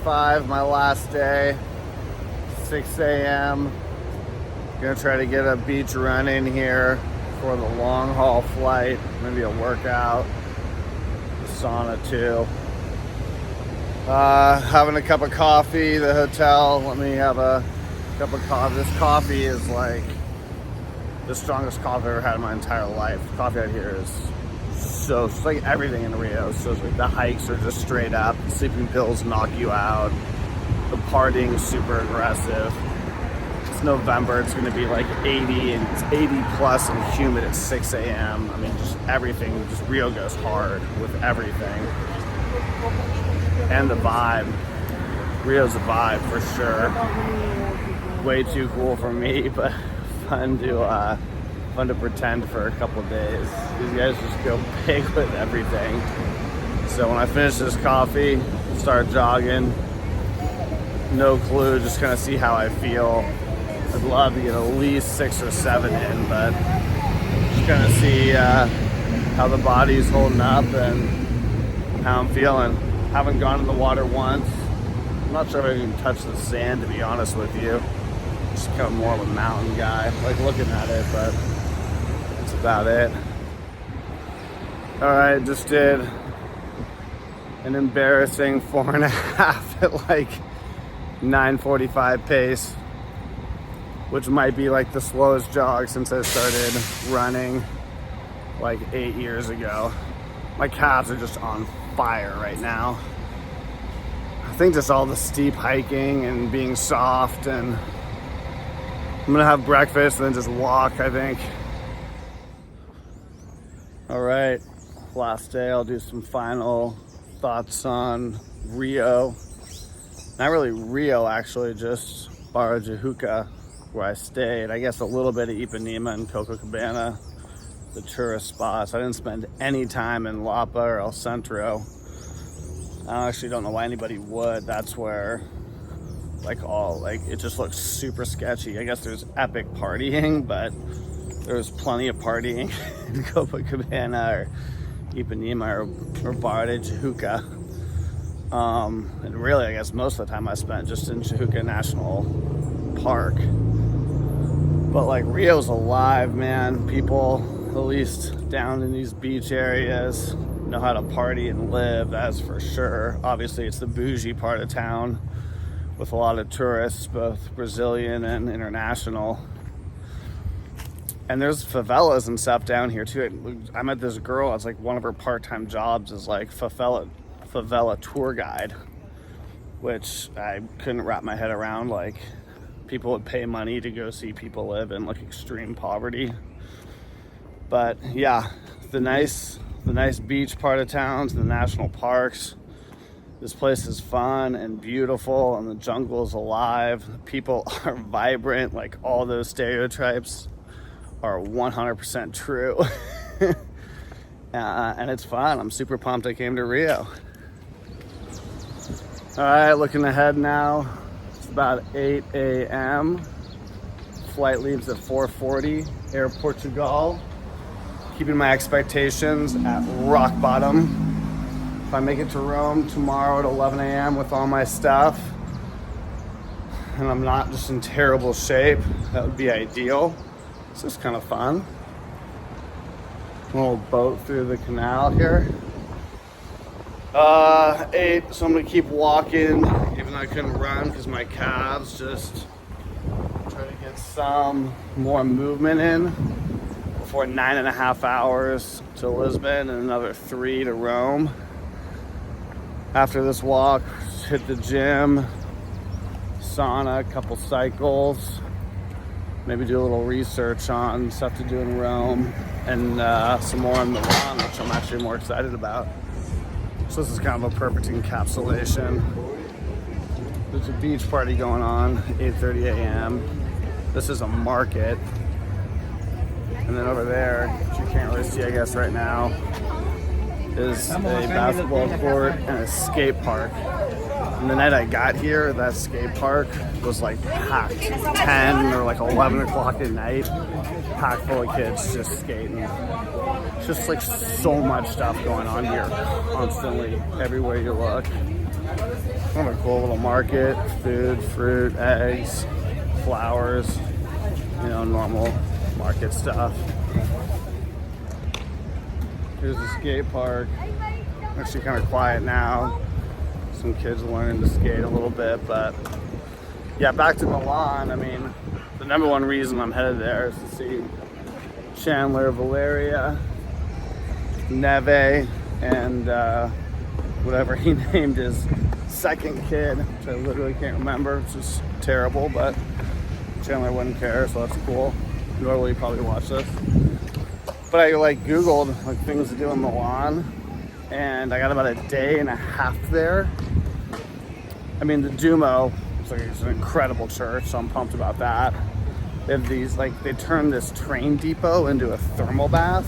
5, my last day, 6 a.m. Gonna try to get a beach run in here for the long haul flight, maybe a workout, a sauna too. Having a cup of coffee, the hotel, let me have a cup of coffee. This coffee is like the strongest coffee I've ever had in my entire life. The coffee out here is so, it's like everything in Rio. So it's like the hikes are just straight up, the sleeping pills knock you out, the partying is super aggressive. It's November, it's gonna be like 80 and it's 80 plus and humid at 6 a.m. I mean, just everything, just Rio goes hard with everything. And the vibe. Rio's a vibe for sure. Way too cool for me, but fun to pretend for a couple days. These guys just go big with everything. So when I finish this coffee, start jogging, no clue, just kind of see how I feel. I'd love to get at least 6 or 7 in, but just kind of see how the body's holding up and how I'm feeling. Haven't gone in the water once. I'm not sure if I can touch the sand, to be honest with you. Just kind of more of a mountain guy, like looking at it, but that's about it. All right, just did an embarrassing 4.5 at like 9:45 pace, which might be like the slowest jog since I started running like 8 years ago. My calves are just on fire right now. I think just all the steep hiking and being soft, and I'm gonna have breakfast and then just walk, I think. All right, last day, I'll do some final thoughts on Rio. Not really Rio, actually, just Barra, where I stayed. I guess a little bit of Ipanema and Copacabana, the tourist spots. I didn't spend any time in Lapa or El Centro. I actually don't know why anybody would. That's where it just looks super sketchy. I guess there's epic partying, but there's plenty of partying in Copacabana or Ipanema or Barra de Tijuca. And really, I guess most of the time I spent just in Tijuca National Park. But like Rio's alive, man. People, at least down in these beach areas, know how to party and live, that's for sure. Obviously, it's the bougie part of town with a lot of tourists, both Brazilian and international. And there's favelas and stuff down here too. I met this girl, it's like one of her part-time jobs is like favela tour guide, which I couldn't wrap my head around. Like, people would pay money to go see people live in like extreme poverty. But yeah, the nice beach part of towns, the national parks. This place is fun and beautiful, and the jungle is alive. People are vibrant. Like, all those stereotypes are 100% true. And it's fun. I'm super pumped I came to Rio. All right, looking ahead now. It's about 8 a.m. Flight leaves at 4:40, Air Portugal. Keeping my expectations at rock bottom. If I make it to Rome tomorrow at 11 a.m. with all my stuff, and I'm not just in terrible shape, that would be ideal. This is kind of fun. A little boat through the canal here. 8, so I'm gonna keep walking, even though I couldn't run because my calves. Just try to get some more movement in before 9.5 hours to Lisbon and another 3 to Rome. After this walk, hit the gym, sauna, a couple cycles, maybe do a little research on stuff to do in Rome, and some more on Milan, which I'm actually more excited about. So this is kind of a perfect encapsulation. There's a beach party going on, 8:30 a.m. This is a market. And then over there, which you can't really see, I guess, right now, is a basketball court and a skate park. And the night I got here, that skate park was like packed. 10 or like 11 o'clock at night, packed full of kids just skating. It's just like so much stuff going on here constantly, everywhere you look. Kind of a cool little market. Food, fruit, eggs, flowers, you know, normal market stuff. Here's the skate park. Actually kind of quiet now. Some kids learning to skate a little bit, but yeah, back to Milan. I mean, the number one reason I'm headed there is to see Chandler, Valeria, Neve, and whatever he named his second kid, which I literally can't remember, which is terrible, but Chandler wouldn't care, so that's cool. Nor will he probably watch this. But I like Googled like things to do in Milan, and I got about a day and a half there. I mean, the Duomo, it's an incredible church, so I'm pumped about that. They have these, like, they turned this train depot into a thermal bath.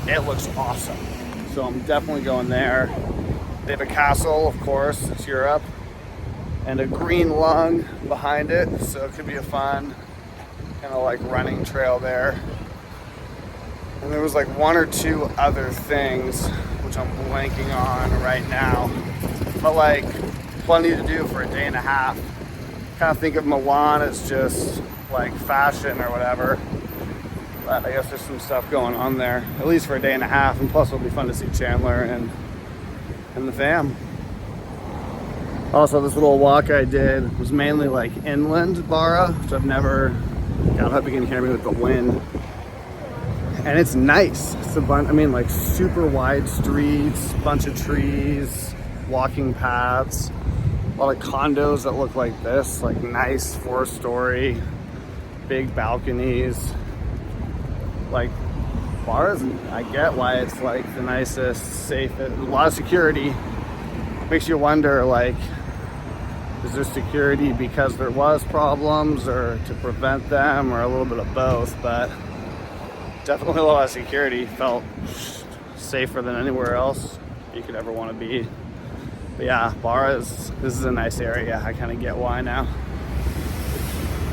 It looks awesome. So I'm definitely going there. They have a castle, of course, it's Europe, and a green lung behind it, so it could be a fun kind of like running trail there. And there was like one or two other things, which I'm blanking on right now, but like plenty to do for a day and a half. Kind of think of Milan as just like fashion or whatever, but I guess there's some stuff going on there, at least for a day and a half, and plus it'll be fun to see Chandler and the fam. Also, this little walk I did was mainly like inland Barra, which I've never, God, I hope you can hear me with the wind. And it's nice. It's a bunch, I mean, like super wide streets, bunch of trees, walking paths, a lot of condos that look like this, like nice 4-story, big balconies. Like Barra's, I get why it's like the nicest, safest, a lot of security. Makes you wonder, like, is there security because there was problems or to prevent them, or a little bit of both? But definitely a lot of security. Felt safer than anywhere else you could ever want to be. But yeah, this is a nice area. I kind of get why now.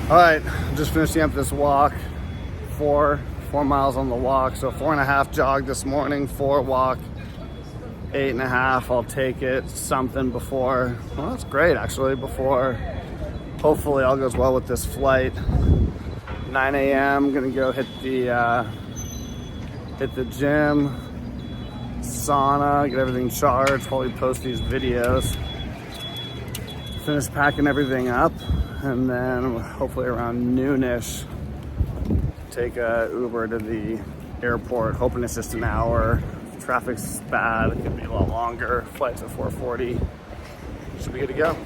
All right, just finishing up this walk. 4 miles on the walk, so 4.5 jog this morning, 4 walk, 8.5. I'll take it. Something before, well, that's great actually, before hopefully all goes well with this flight. 9 a.m. gonna go hit the gym, sauna, get everything charged, probably post these videos, finish packing everything up, and then hopefully around noonish take a Uber to the airport, hoping it's just an hour. If traffic's bad, it could be a lot longer. Flight's at 4:40. Should be good to go.